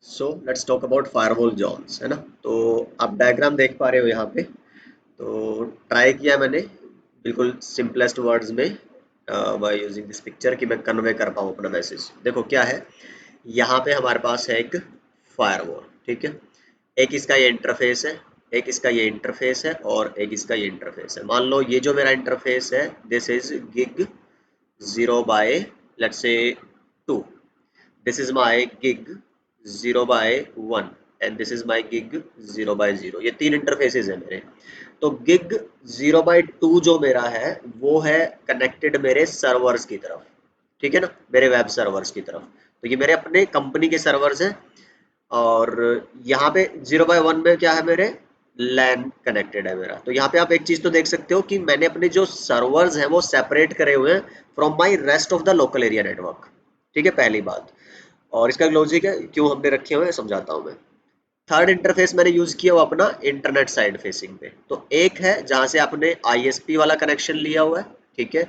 So let's talk about firewall zones, है ना। तो आप डायग्राम देख पा रहे हो यहाँ पे। तो ट्राई किया मैंने बिल्कुल सिंपलेस्ट वर्ड्स में बाय यूजिंग दिस पिक्चर कि मैं कन्वे कर पाऊँ अपना मैसेज। देखो क्या है, यहाँ पे हमारे पास है एक फायरवॉल, ठीक है। एक इसका ये इंटरफेस है, एक इसका ये इंटरफेस है और एक इसका ये इंटरफेस है। मान लो ये जो मेरा इंटरफेस है, this is gig 0 by let's say 2। This is my gig 0 by 1 and this is my gig 0 by 0। ये तीन इंटरफेसेस है मेरे। तो गिग 0 by 2 जो मेरा है वो है कनेक्टेड मेरे सर्वर्स की तरफ, ठीक है ना, मेरे वेब सर्वर्स की तरफ। तो ये मेरे अपने कंपनी के सर्वर्स हैं। और यहाँ पे 0 by 1 में क्या है, मेरे लैन कनेक्टेड है मेरा। तो यहाँ पे आप एक चीज तो देख सकते हो कि मैंने अपने जो सर्वर्स हैं वो सेपरेट करे हुए हैं from my rest of the local area network, ठीक है, पहली बात। और इसका लॉजिक है क्यों हमने रखे हुए हैं समझाता हूं मैं। थर्ड इंटरफेस मैंने यूज किया वो अपना इंटरनेट साइड फेसिंग पे। तो एक है जहां से आपने आईएसपी वाला कनेक्शन लिया हुआ है, ठीक है।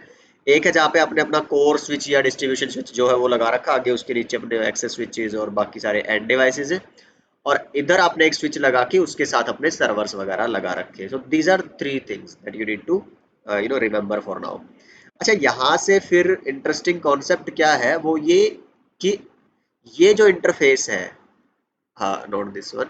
एक है जहाँ पे आपने अपना कोर स्विच या डिस्ट्रीब्यूशन स्विच जो है वो लगा रखा, आगे उसके नीचे अपने एक्सेस स्विचेस और बाकी सारे एंड डिवाइसेस है। और इधर आपने एक स्विच लगा के उसके साथ अपने सर्वर्स वगैरह लगा रखे। So these are three things that you need to remember for now. अच्छा, यहाँ से फिर इंटरेस्टिंग कॉन्सेप्ट क्या है वो ये कि ये जो इंटरफेस है, हाँ नोट दिस वन,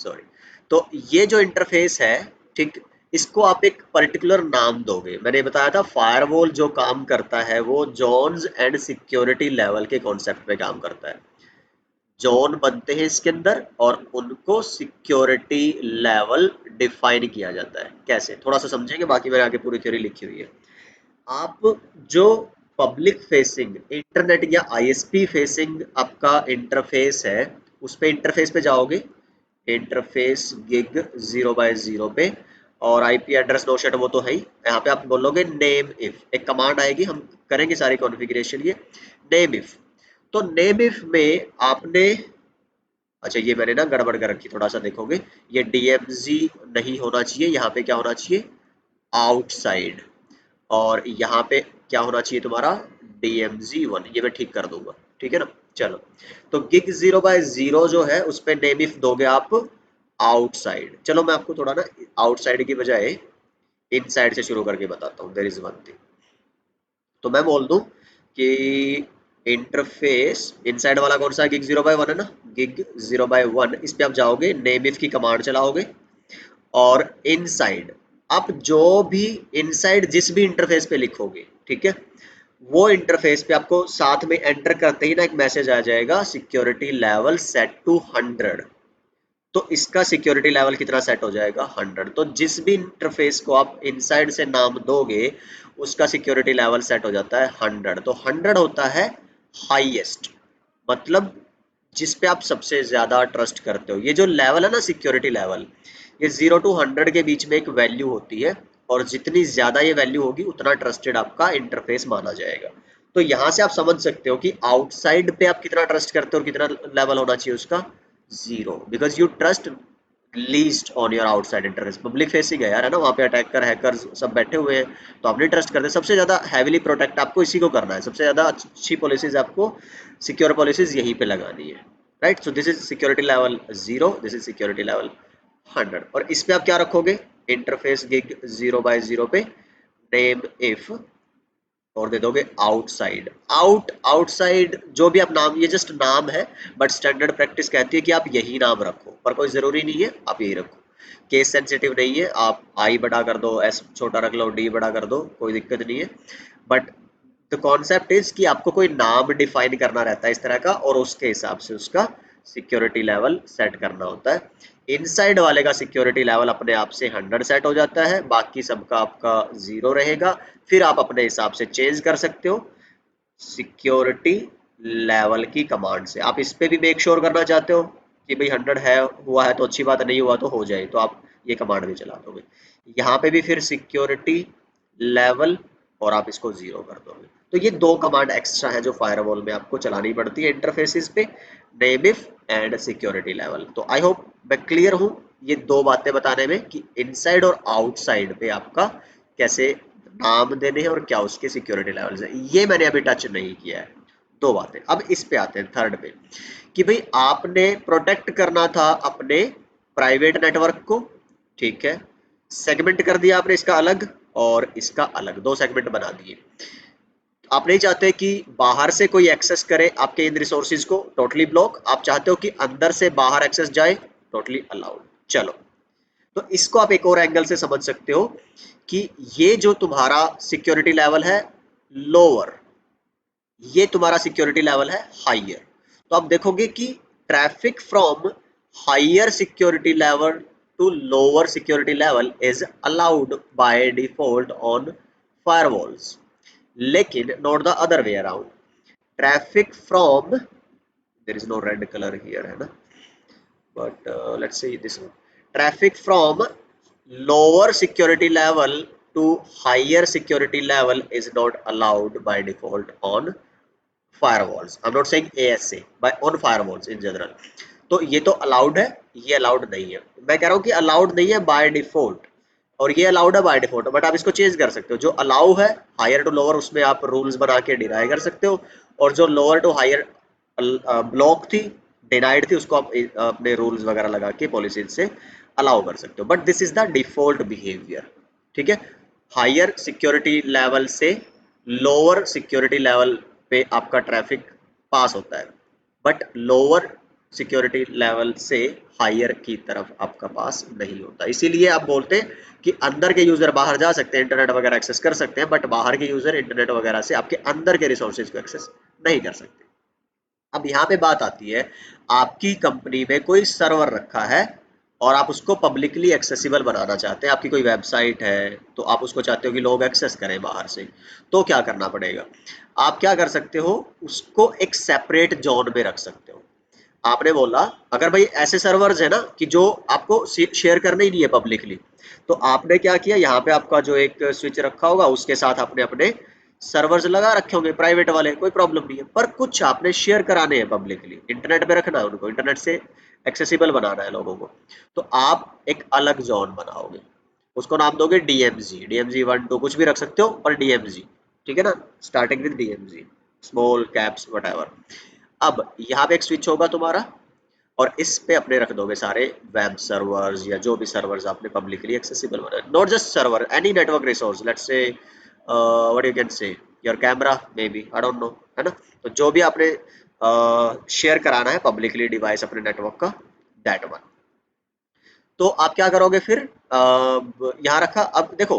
सॉरी। तो ये जो इंटरफेस है, ठीक, इसको आप एक पर्टिकुलर नाम दोगे। मैंने बताया था फायरवॉल जो काम करता है वो जोन्स एंड सिक्योरिटी लेवल के कॉन्सेप्ट पे काम करता है। जोन बनते हैं इसके अंदर और उनको सिक्योरिटी लेवल डिफाइन किया जाता है। कैसे, थोड़ा सा समझेंगे, बाकी मैंने आगे पूरी थ्योरी लिखी हुई है। आप जो पब्लिक फेसिंग इंटरनेट या आईएसपी फेसिंग आपका इंटरफेस है, उस पे इंटरफेस पे जाओगे, इंटरफेस गिग 0 बाय 0 पे। और आईपी एड्रेस नो शेट वो तो है ही। यहाँ पे आप बोलोगे नेम इफ, एक कमांड आएगी, हम करेंगे सारी कॉन्फ़िगरेशन ये। नेम इफ, तो नेम इफ में आपने, अच्छा ये मैंने ना गड़बड़ कर रखी, थोड़ा सा देखोगे, ये डीएमजी नहीं होना चाहिए, यहाँ पे क्या होना चाहिए, आउटसाइड। और यहाँ पे क्या होना चाहिए तुम्हारा, DMZ1। ये मैं ठीक कर दूंगा, ठीक है ना। चलो, तो गिग 0 बाय 0 जो है उस पे नेम इफ दोगे आप आउटसाइड। चलो मैं आपको थोड़ा ना आउटसाइड की बजाय इनसाइड से शुरू करके बताता हूँ। There is one thing. तो मैं बोल दूं कि इंटरफेस इनसाइड वाला कौन सा, गिग 0 बाय 1 है ना, गिग 0 बाय 1, इस पे आप जाओगे, नेम इफ की कमांड चलाओगे। और इनसाइड, आप जो भी इनसाइड जिस भी इंटरफेस पे लिखोगे, ठीक है, वो इंटरफेस पे आपको साथ में एंटर करते ही ना एक मैसेज आ जाएगा, सिक्योरिटी लेवल सेट टू 100। तो इसका सिक्योरिटी लेवल कितना सेट हो जाएगा, 100। तो जिस भी इंटरफेस को आप इनसाइड से नाम दोगे उसका सिक्योरिटी लेवल सेट हो जाता है 100। तो 100 होता है हाईएस्ट, मतलब जिस पे आप सबसे ज्यादा ट्रस्ट करते हो। ये जो लेवल है ना सिक्योरिटी लेवल, ये 0 टू 100 के बीच में एक वैल्यू होती है। और जितनी ज्यादा ये वैल्यू होगी उतना ट्रस्टेड आपका इंटरफेस माना जाएगा। तो यहाँ से आप समझ सकते हो कि आउटसाइड पे आप कितना ट्रस्ट करते हो और कितना लेवल होना चाहिए उसका, 0, because you trust least on your outside interface. Public facing है यार, है ना, वहाँ पे अटैकर हैकर्स सब बैठे हुए हैं, तो आप नहीं ट्रस्ट करते। सबसे ज्यादा हैविली प्रोटेक्ट आपको इसी को करना है, सबसे ज्यादा अच्छी पॉलिसीज आपको, सिक्योर पॉलिसीज यहीं पे लगानी है, right. So this is security level 0, this is security level 100। और इस पे आप क्या रखोगे, इंटरफेस गिग 0 बाय 0 पे नेम इफ, और दे दोगे आउटसाइड। आउटसाइड जो भी आप नाम, ये जस्ट नाम है, बट स्टैंडर्ड प्रैक्टिस कहती है कि आप यही नाम रखो, पर कोई जरूरी नहीं है, आप यही रखो। केस सेंसिटिव नहीं है, आप आई बड़ा कर दो, एस छोटा रख लो, डी बड़ा कर दो, कोई दिक्कत नहीं है। बट द कॉन्सेप्ट इज कि आपको कोई नाम डिफाइन करना रहता है इस तरह का, और उसके हिसाब से उसका सिक्योरिटी लेवल सेट करना होता है। इनसाइड वाले का सिक्योरिटी लेवल अपने आप से 100 सेट हो जाता है, बाकी सबका आपका 0 रहेगा। फिर आप अपने हिसाब से चेंज कर सकते हो सिक्योरिटी लेवल की कमांड से। आप इस पे भी मेक श्योर करना चाहते हो कि भाई 100 है, हुआ है तो अच्छी बात है, नहीं हुआ तो हो जाए, तो आप ये कमांड भी चला दोगे। यहाँ पे भी फिर सिक्योरिटी लेवल, और आप इसको 0 कर दोगे। तो ये दो कमांड एक्स्ट्रा है जो फायरवॉल में आपको चलानी पड़ती है इंटरफेसिस पे, name if and security level. तो आई होप मैं क्लियर हूँ ये दो बातें बताने में कि इनसाइड और आउटसाइड पे आपका कैसे नाम देने हैं और क्या उसके सिक्योरिटी लेवल्स है। ये मैंने अभी टच नहीं किया है, दो बातें। अब इस पे आते हैं थर्ड पे, कि भाई आपने प्रोटेक्ट करना था अपने प्राइवेट नेटवर्क को, ठीक है, सेगमेंट कर दिया आपने इसका अलग और इसका अलग, दो सेगमेंट बना दिए। आप नहीं चाहते कि बाहर से कोई एक्सेस करे आपके इन रिसोर्सेज को, टोटली ब्लॉक। आप चाहते हो कि अंदर से बाहर एक्सेस जाए, टोटली अलाउड। चलो, तो इसको आप एक और एंगल से समझ सकते हो कि ये जो तुम्हारा सिक्योरिटी लेवल है लोअर, ये तुम्हारा सिक्योरिटी लेवल है हाइयर। तो आप देखोगे कि traffic from higher security level to lower security level is allowed by default on firewalls, लेकिन not the other way around. Traffic from, there is no red colour here, है ना, but let's see this one. Traffic from lower security level to higher security level is not allowed by default on firewalls. I'm not saying ASA, but on firewalls in general. तो ये तो allowed है, ये allowed नहीं है। मैं कह रहा हूँ कि अलाउड नहीं है बाय डिफॉल्ट, और ये अलाउड है बाय डिफॉल्ट, बट आप इसको चेंज कर सकते हो। जो अलाउ है हायर टू लोअर, उसमें आप रूल्स बना के डिनाई कर सकते हो, और जो लोअर टू हायर ब्लॉक थी, डिनाइड थी, उसको आप अपने रूल्स वगैरह लगा के पॉलिसीज से अलाउ कर सकते हो। But this is the default behaviour, ठीक है। हायर सिक्योरिटी लेवल से लोअर सिक्योरिटी लेवल पे आपका ट्रैफिक पास होता है, बट लोअर सिक्योरिटी लेवल से हायर की तरफ आपका पास नहीं होता। इसीलिए आप बोलते हैं कि अंदर के यूजर बाहर जा सकते हैं, इंटरनेट वगैरह एक्सेस कर सकते हैं, बट बाहर के यूजर इंटरनेट वगैरह से आपके अंदर के रिसोर्सेज को एक्सेस नहीं कर सकते। अब यहाँ पे बात आती है, आपकी कंपनी में कोई सर्वर रखा है और आप उसको पब्लिकली एक्सेसिबल बनाना चाहते हैं। आपकी कोई वेबसाइट है तो आप उसको चाहते हो कि लोग एक्सेस करें बाहर से, तो क्या करना पड़ेगा? आप क्या कर सकते हो, उसको एक सेपरेट जोन में रख सकते हो। आपने बोला अगर भाई ऐसे सर्वर्स है ना कि जो आपको शेयर करने ही नहीं है पब्लिकली, तो आपने क्या किया, यहाँ पे आपका जो एक स्विच रखा होगा उसके साथ आपने अपने सर्वर्स लगा रखे होंगे प्राइवेट वाले, कोई प्रॉब्लम नहीं है। पर कुछ आपने शेयर कराने हैं पब्लिकली, इंटरनेट पे रखना है उनको, इंटरनेट से एक्सेसिबल बनाना है लोगों को, तो आप एक अलग जोन बनाओगे, उसको नाम दोगे डीएमजी, डीएमजी 1 2 कुछ भी रख सकते हो, पर डीएमजी, ठीक है ना, starting with DMG, small caps what. अब यहाँ पे एक स्विच होगा तुम्हारा, और इस पे अपने रख दोगे सारे वेब सर्वर्स या जो भी सर्वर्स आपने पब्लिकली एक्सेसिबल बनाए, not just server, any network resource, let's say what you can say your camera may be, I don't know, है ना। तो जो भी आपने शेयर कराना है पब्लिकली डिवाइस अपने नेटवर्क का, दैट वन। तो आप क्या करोगे फिर, यहाँ रखा। अब देखो,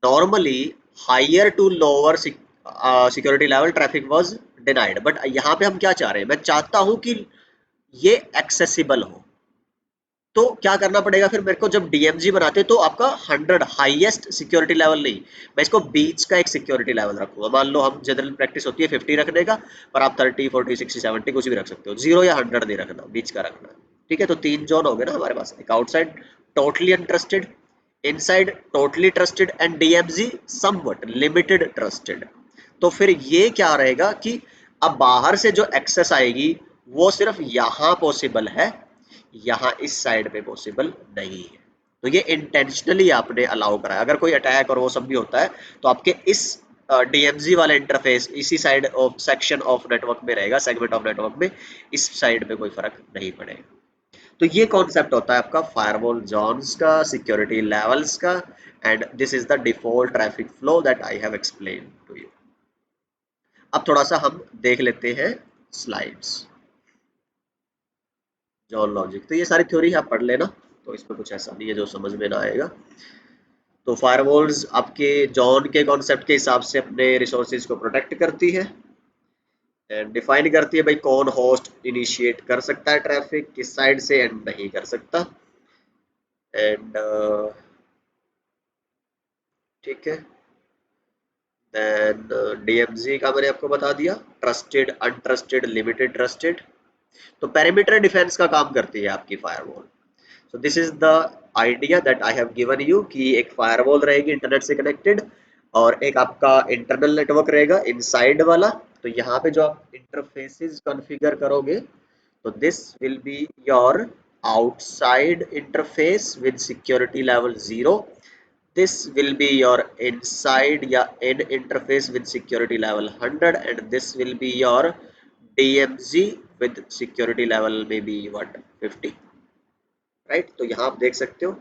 normally higher to lower security level traffic was denied, but यहाँ पे हम क्या चाह रहे हैं, मैं चाहता हूँ कि ये एक्सेसिबल हो। तो क्या करना पड़ेगा फिर मेरे को, जब डीएमजी बनाते तो आपका 100 हाईएस्ट सिक्योरिटी लेवल नहीं, मैं इसको बीच का एक सिक्योरिटी लेवल रखूंगा। मान लो हम जनरल प्रैक्टिस होती है 50 रखने का, पर आप 30 40 60 70 कुछ भी रख सकते हो, 0 या 100 नहीं रखना, बीच का रखना, ठीक है। तो तीन जोन हो गए ना हमारे पास, एक outside totally untrusted, inside totally trusted, and DMG somewhat limited trusted. तो फिर ये क्या रहेगा कि अब बाहर से जो एक्सेस आएगी वो सिर्फ यहाँ पॉसिबल है, यहाँ इस साइड पे पॉसिबल नहीं है। तो ये इंटेंशनली आपने अलाउ करा है। अगर कोई अटैक और वो सब भी होता है तो आपके इस डीएमजी वाला इंटरफेस इसी side of section of network में रहेगा, सेगमेंट ऑफ नेटवर्क में, इस साइड पे कोई फर्क नहीं पड़ेगा। तो ये कॉन्सेप्ट होता है आपका फायरवॉल जोन्स का, सिक्योरिटी लेवल्स का, and this is the default traffic flow that I have explain to you. अब थोड़ा सा हम देख लेते हैं स्लाइड्स, जॉन लॉजिक। तो ये सारी थ्योरी आप पढ़ लेना, तो इसमें कुछ ऐसा नहीं है जो समझ में ना आएगा। तो फायरवॉल्स आपके जॉन के कॉन्सेप्ट के हिसाब से अपने रिसोर्सेज को प्रोटेक्ट करती है, एंड डिफाइन करती है भाई कौन होस्ट इनिशिएट कर सकता है ट्रैफिक किस साइड से एंड नहीं कर सकता, एंड ठीक है। देन डीएमजी का मैंने आपको बता दिया, ट्रस्टेड अनट्रस्टेड लिमिटेड ट्रस्टेड। तो पेरीमीटर डिफेंस का काम करती है आपकी firewall. So this is the idea that I have given you, कि एक फायरवॉल रहेगी इंटरनेट से कनेक्टेड, और एक आपका इंटरनल नेटवर्क रहेगा इनसाइड वाला। तो यहाँ पे जो आप इंटरफेसेस कॉन्फ़िगर करोगे, तो this will be your outside interface with security level 0, this will be your inside या in interface with security level 100 and this will be your DMZ with security level maybe what 50, right. तो यहाँ आप देख सकते हो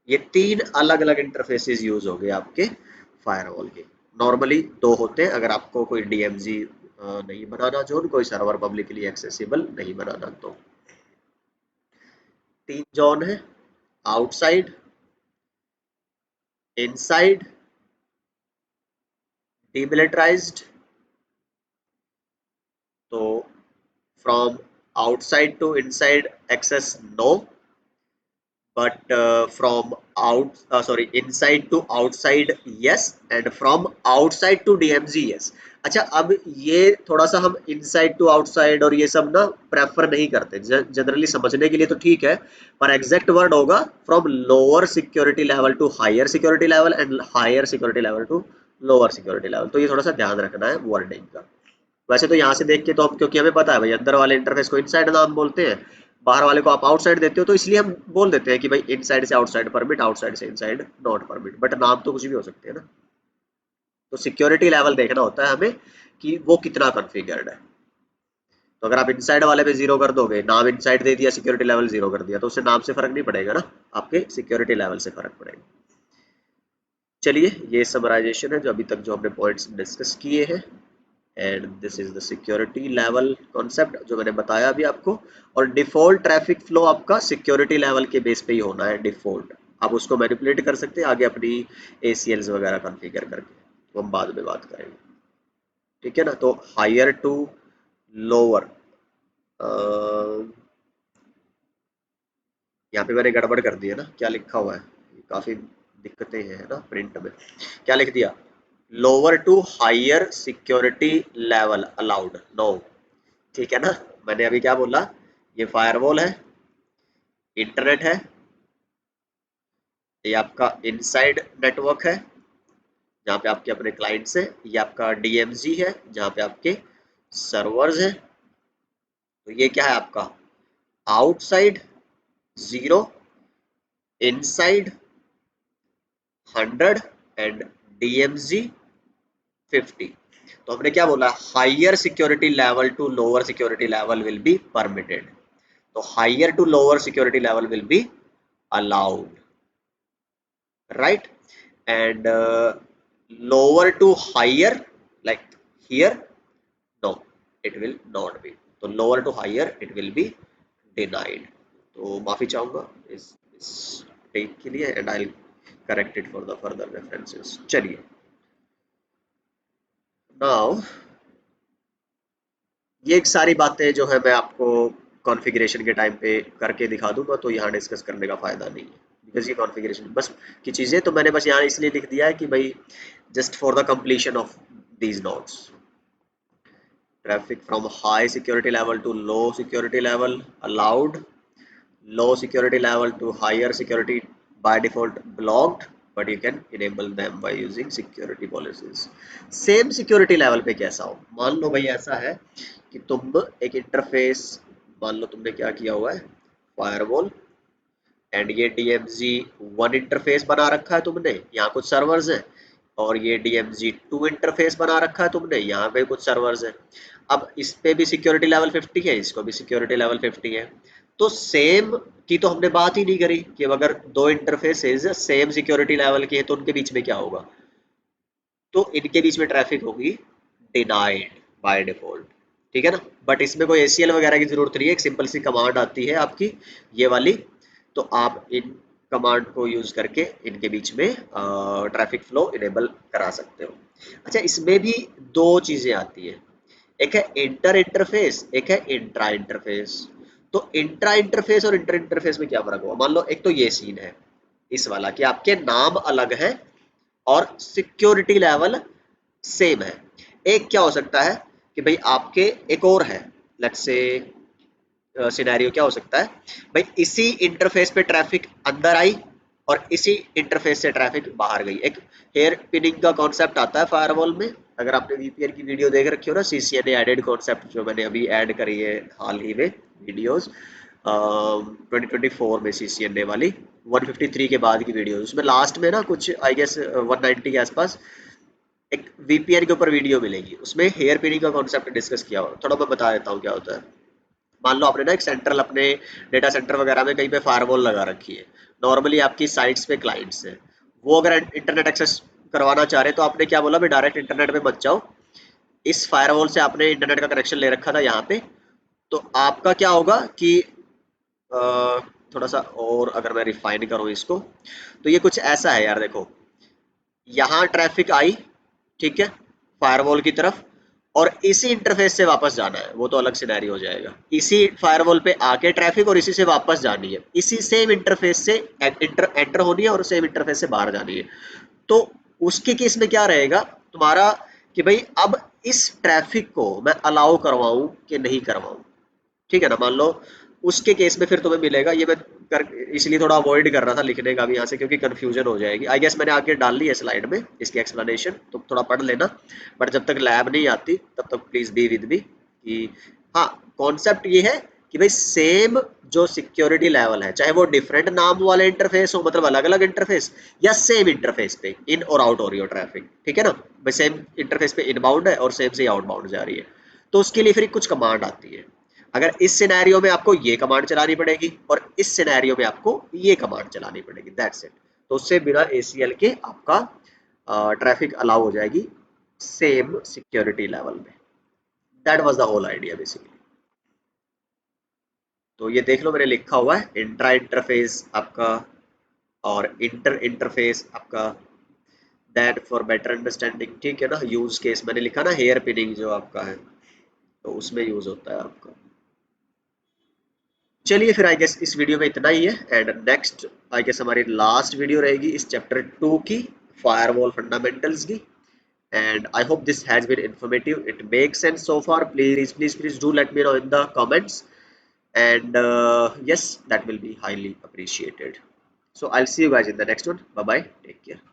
ये तीन अलग अलग इंटरफेसेस यूज हो गए आपके फायरवॉल के। नॉर्मली दो होते हैं अगर आपको कोई DMZ नहीं बनाना, जोन कोई सर्वर पब्लिकली एक्सेसिबल नहीं बनाना, तो तीन जोन है, आउटसाइड, इनसाइड, डीमिलिटराइज्ड। तो from outside to inside access no, but from inside to outside yes, and from outside to DMZ yes। अच्छा, अब ये थोड़ा सा हम इनसाइड टू आउटसाइड और ये सब ना प्रेफर नहीं करते, जनरली समझने के लिए तो ठीक है, पर एग्जैक्ट वर्ड होगा from lower security level to higher security level and higher security level to lower security level. तो ये थोड़ा सा ध्यान रखना है वर्डिंग का। वैसे तो यहाँ से देख के तो हम, क्योंकि हमें पता है भाई अंदर वाले इंटरफेस को इनसाइड नाम बोलते हैं, बाहर वाले को आप आउटसाइड देते हो, तो इसलिए हम बोल देते हैं कि भाई इनसाइड से आउटसाइड परमिट, आउटसाइड से इनसाइड नॉट परमिट, बट नाम तो कुछ भी हो सकते हैं ना। तो सिक्योरिटी लेवल देखना होता है हमें कि वो कितना कॉन्फ़िगर्ड है। तो अगर आप इनसाइड वाले पे जीरो कर दोगे, नाम इनसाइड दे दिया, सिक्योरिटी लेवल जीरो कर दिया, तो उससे नाम से फर्क नहीं पड़ेगा ना, आपके सिक्योरिटी लेवल से फर्क पड़ेगा। चलिए, ये समराइजेशन है जो अभी तक जो हमने पॉइंट्स डिस्कस किए हैं, and this is the security level concept जो मैंने बताया अभी आपको। और डिफॉल्ट ट्रैफिक फ्लो आपका सिक्योरिटी लेवल के बेस पे ही होना है, डिफॉल्ट। आप उसको मैनिपुलेट कर सकते हैं आगे अपनी ACLs वगैरह कॉन्फ़िगर करके, तो हम बाद में बात करेंगे, ठीक है ना। तो हायर टू लोअर, यहाँ पे मैंने गड़बड़ कर दी है ना, क्या लिखा हुआ है, काफी दिक्कतें हैं ना प्रिंट में। क्या लिख दिया, lower to higher security level allowed, no, ठीक है ना। मैंने अभी क्या बोला, ये फायरवॉल है, इंटरनेट है, ये आपका इनसाइड नेटवर्क है जहाँ पे आपके अपने क्लाइंट्स हैं, ये आपका DMZ है जहाँ पे आपके सर्वर्स हैं। तो ये क्या है आपका आउटसाइड 0, इनसाइड 100 एंड DMZ 50। तो हमने क्या बोला, higher security level to lower security level will be permitted. तो higher to lower security level will be allowed, right? And lower to higher, like here, no, it will not be। तो lower to higher it will be denied। तो माफी चाहूंगा इस take के लिए, and I'll correct it for the further references। चलिए, now ये एक सारी बातें जो है मैं आपको कॉन्फ़िगरेशन के टाइम पे करके दिखा दूंगा, तो यहाँ डिस्कस करने का फायदा नहीं है, बिकॉज ये कॉन्फ़िगरेशन बस की चीज़ें तो मैंने बस यहाँ इसलिए लिख दिया है कि भाई just for the completion of these notes. Traffic from high security level to low security level allowed, low security level to higher security by default blocked, but you can enable them by using security policies। Same security level पे कैसा हो, मान लो भाई ऐसा है कि तुम एक इंटरफेस, मान लो तुमने क्या किया हुआ है, फायरवॉल, एंड ये DMZ 1 इंटरफेस बना रखा है तुमने, यहाँ कुछ सर्वर्स हैं, और ये DMZ 2 इंटरफेस बना रखा है तुमने, यहाँ पे कुछ सर्वर्स हैं। अब इस पे भी सिक्योरिटी लेवल 50 है, इसको भी सिक्योरिटी लेवल 50 है। तो सेम की तो हमने बात ही नहीं करी कि अगर दो इंटरफेसेस सेम सिक्योरिटी लेवल के हैं तो उनके बीच में क्या होगा, तो इनके बीच में ट्रैफिक होगी डिनाइड बाय डिफॉल्ट, ठीक है ना। बट इसमें कोई ACL वगैरह की जरूरत नहीं है, एक सिंपल सी कमांड आती है आपकी ये वाली, तो आप इन कमांड को यूज करके इनके बीच में ट्रैफिक फ्लो इनेबल करा सकते हो। अच्छा, इसमें भी दो चीजें आती है, एक है इंटर इंटरफेस, एक है इंट्रा इंटरफेस। तो इंट्रा इंटरफेस और इंटर इंटरफेस में क्या फर्क हुआ, मान लो एक तो ये सीन है इस वाला कि आपके नाम अलग है और सिक्योरिटी लेवल सेम है। एक क्या हो सकता है कि भाई आपके एक और है, लेट्स से सिनेरियो क्या हो सकता है, भाई इसी इंटरफेस पे ट्रैफिक अंदर आई और इसी इंटरफेस से ट्रैफिक बाहर गई। एक हेयर पिनिंग का कॉन्सेप्ट आता है फायरवॉल में, अगर आपने VPN की वीडियो देख रखी हो ना, CCNA एडेड कॉन्सेप्ट जो मैंने अभी ऐड करी है हाल ही में वीडियोस, 2024 में CCNA वाली 153 के बाद की वीडियो, उसमें लास्ट में ना कुछ आई गेस 190 के आसपास एक VPN के ऊपर वीडियो मिलेगी, उसमें हेयर पिनिंग का कॉन्सेप्ट डिस्कस किया हुआ, थोड़ा मैं बता देता हूँ क्या होता है। मान लो आपने ना एक सेंट्रल अपने डेटा सेंटर वगैरह में कहीं पे फायरवॉल लगा रखी है, नॉर्मली आपकी साइट्स पे क्लाइंट्स है, वो अगर इंटरनेट एक्सेस करवाना चाह रहे हैं तो आपने क्या बोला, भाई डायरेक्ट इंटरनेट पे मत जाओ, इस फायरवॉल से आपने इंटरनेट का कनेक्शन ले रखा था यहाँ पे, तो आपका क्या होगा कि अ, थोड़ा सा और अगर मैं रिफाइन करूँ इसको, तो ये कुछ ऐसा है यार, देखो यहाँ ट्रैफिक आई, ठीक है, फायरवॉल की तरफ, और इसी इंटरफेस से वापस जाना है, वो तो अलग सिनेरियो हो जाएगा, इसी फायरवॉल पे आके ट्रैफिक और इसी से वापस जानी है, इसी सेम इंटरफेस से एंटर होनी है और सेम इंटरफेस से बाहर जानी है। तो उसके केस में क्या रहेगा तुम्हारा, कि भाई अब इस ट्रैफिक को मैं अलाउ करवाऊं कि नहीं करवाऊं, ठीक है ना, मान लो उसके केस में फिर तुम्हें मिलेगा, ये मैं कर इसलिए थोड़ा अवॉइड कर रहा था लिखने का भी यहाँ से, क्योंकि कंफ्यूजन हो जाएगी। आई गेस मैंने आगे डाल ली है स्लाइड में इसकी एक्सप्लेनेशन, तो थोड़ा पढ़ लेना, बट जब तक लैब नहीं आती तब तक प्लीज बी विद मी कि हाँ, कॉन्सेप्ट ये है कि भाई सेम जो सिक्योरिटी लेवल है, चाहे वो डिफरेंट नाम वाले इंटरफेस हो, मतलब अलग अलग इंटरफेस, या सेम इंटरफेस पे इन और आउट हो रही हो ट्रैफिक, ठीक है ना, भाई सेम इंटरफेस पे इनबाउंड है और सेम से आउटबाउंड जा रही है, तो उसके लिए फिर कुछ कमांड आती है। अगर इस सिनेरियो में आपको ये कमांड चलानी पड़ेगी और इस सिनेरियो में आपको ये कमांड चलानी पड़ेगी, दैट्स इट। तो उससे बिना ACL के आपका ट्रैफिक अलाउ हो जाएगी सेम सिक्योरिटी लेवल में। That was the whole idea basically. तो ये देख लो मैंने लिखा हुआ है इंट्रा इंटरफेस आपका और इंटर इंटरफेस आपका, दैट फॉर बेटर अंडरस्टैंडिंग, ठीक है ना। यूज केस मैंने लिखा ना हेयर पिनिंग जो आपका है, तो उसमें यूज होता है आपका। चलिए फिर आई गेस इस वीडियो में इतना ही है, एंड नेक्स्ट आई गेस हमारी लास्ट वीडियो रहेगी इस चैप्टर 2 की, फायरवॉल फंडामेंटल्स की। And I hope this has been informative. It makes sense so far. Please do let me know in the comments. And yes, that will be highly appreciated. So I'll see you guys in the next one. Bye bye. Take care.